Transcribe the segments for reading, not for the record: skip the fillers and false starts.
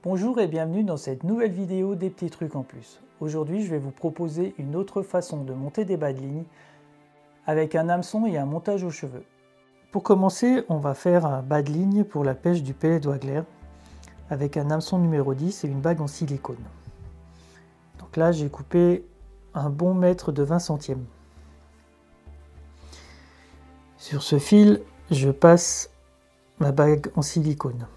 Bonjour et bienvenue dans cette nouvelle vidéo des petits trucs en plus. Aujourd'hui je vais vous proposer une autre façon de monter des bas de ligne avec un hameçon et un montage aux cheveux. Pour commencer, on va faire un bas de ligne pour la pêche du pellet d'Oigler avec un hameçon numéro 10 et une bague en silicone. Donc là j'ai coupé un bon mètre de 20 centièmes. Sur ce fil, je passe ma bague en silicone.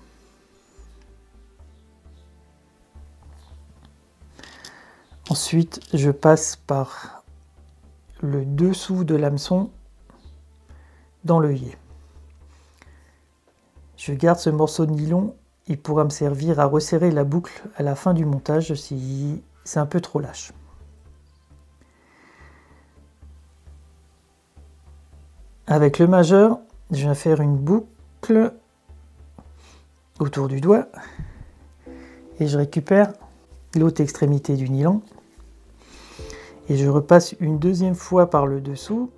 Ensuite, je passe par le dessous de l'hameçon dans l'œillet. Je garde ce morceau de nylon, il pourra me servir à resserrer la boucle à la fin du montage si c'est un peu trop lâche. Avec le majeur, je viens faire une boucle autour du doigt et je récupère l'autre extrémité du nylon. Et je repasse une deuxième fois par le dessous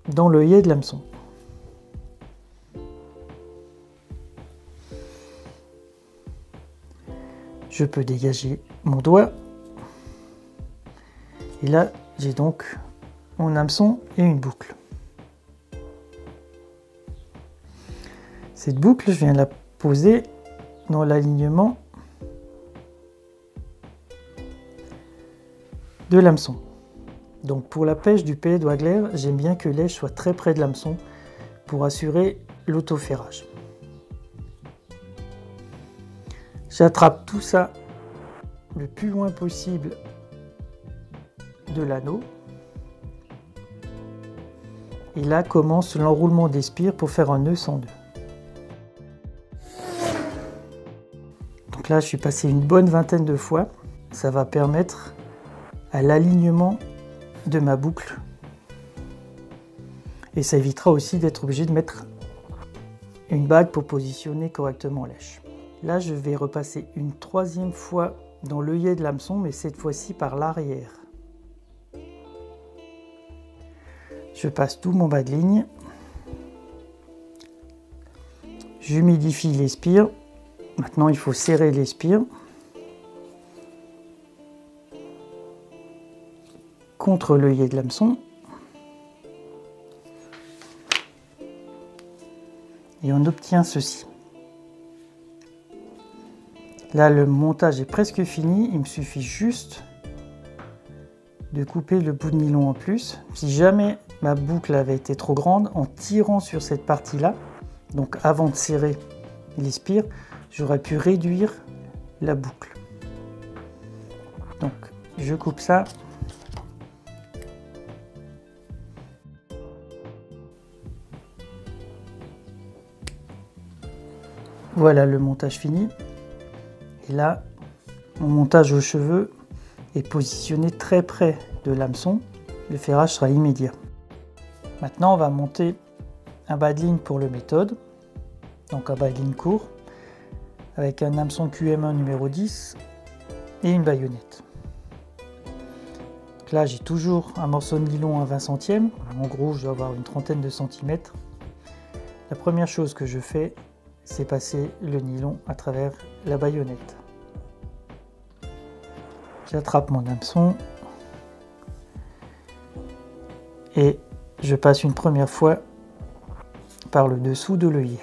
dans l'œillet de l'hameçon. Je peux dégager mon doigt. Et là, j'ai donc mon hameçon et une boucle. Cette boucle, je viens la poser dans l'alignement de l'hameçon. Donc pour la pêche du pellet d'Oigler, j'aime bien que l'aige soit très près de l'hameçon pour assurer l'autoferrage. J'attrape tout ça le plus loin possible de l'anneau. Et là commence l'enroulement des spires pour faire un nœud sans nœud. Donc là je suis passé une bonne vingtaine de fois. Ça va permettre à l'alignement de ma boucle et ça évitera aussi d'être obligé de mettre une bague pour positionner correctement l'èche. Là je vais repasser une troisième fois dans l'œillet de l'hameçon, mais cette fois-ci par l'arrière. Je passe tout mon bas de ligne, j'humidifie les spires. Maintenant il faut serrer les spires contre l'œillet de l'hameçon et on obtient ceci. Là le montage est presque fini, il me suffit juste de couper le bout de nylon en plus. Si jamais ma boucle avait été trop grande, en tirant sur cette partie là, donc avant de serrer les spires, j'aurais pu réduire la boucle. Donc je coupe ça. Voilà le montage fini. Et là, mon montage aux cheveux est positionné très près de l'hameçon. Le ferrage sera immédiat. Maintenant, on va monter un bas de ligne pour le méthode. Donc un bas de ligne court avec un hameçon QM1 numéro 10 et une baïonnette. Donc là, j'ai toujours un morceau de nylon à 20 centièmes. En gros, je dois avoir une trentaine de centimètres. La première chose que je fais, c'est passer le nylon à travers la baïonnette. J'attrape mon hameçon et je passe une première fois par le dessous de l'œillet.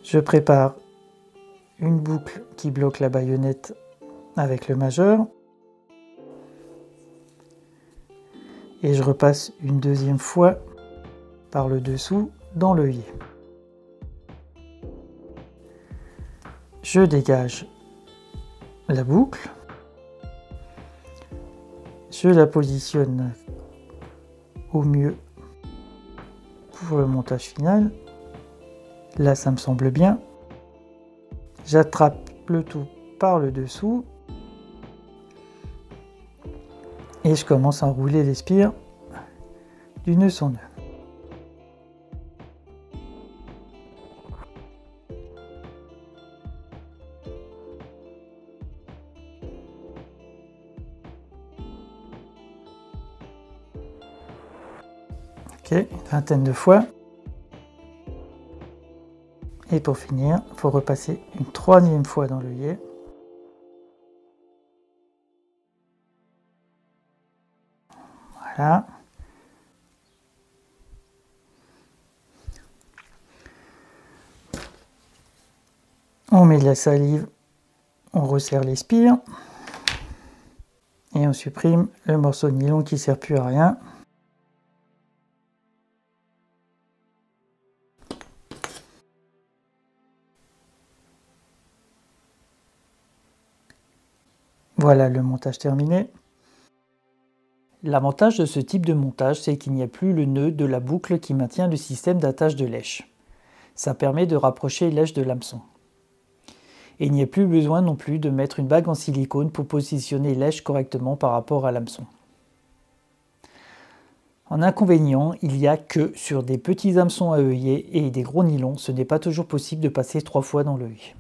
Je prépare une boucle qui bloque la baïonnette avec le majeur. Et je repasse une deuxième fois par le dessous dans l'œillet. Je dégage la boucle. Je la positionne au mieux pour le montage final. Là, ça me semble bien. J'attrape le tout par le dessous. Et je commence à enrouler les spires du nœud sans nœud. Ok, une vingtaine de fois. Et pour finir, il faut repasser une troisième fois dans l'œillet. Voilà. On met de la salive, on resserre les spires et on supprime le morceau de nylon qui ne sert plus à rien. Voilà le montage terminé. L'avantage de ce type de montage, c'est qu'il n'y a plus le nœud de la boucle qui maintient le système d'attache de lèche. Ça permet de rapprocher lèche de l'hameçon. Et il n'y a plus besoin non plus de mettre une bague en silicone pour positionner lèche correctement par rapport à l'hameçon. En inconvénient, il n'y a que sur des petits hameçons à œillet et des gros nylons, ce n'est pas toujours possible de passer 3 fois dans l'œil.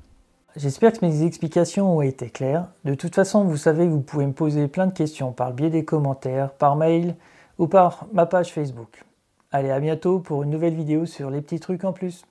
J'espère que mes explications ont été claires. De toute façon, vous savez que vous pouvez me poser plein de questions par le biais des commentaires, par mail ou par ma page Facebook. Allez, à bientôt pour une nouvelle vidéo sur les petits trucs en plus.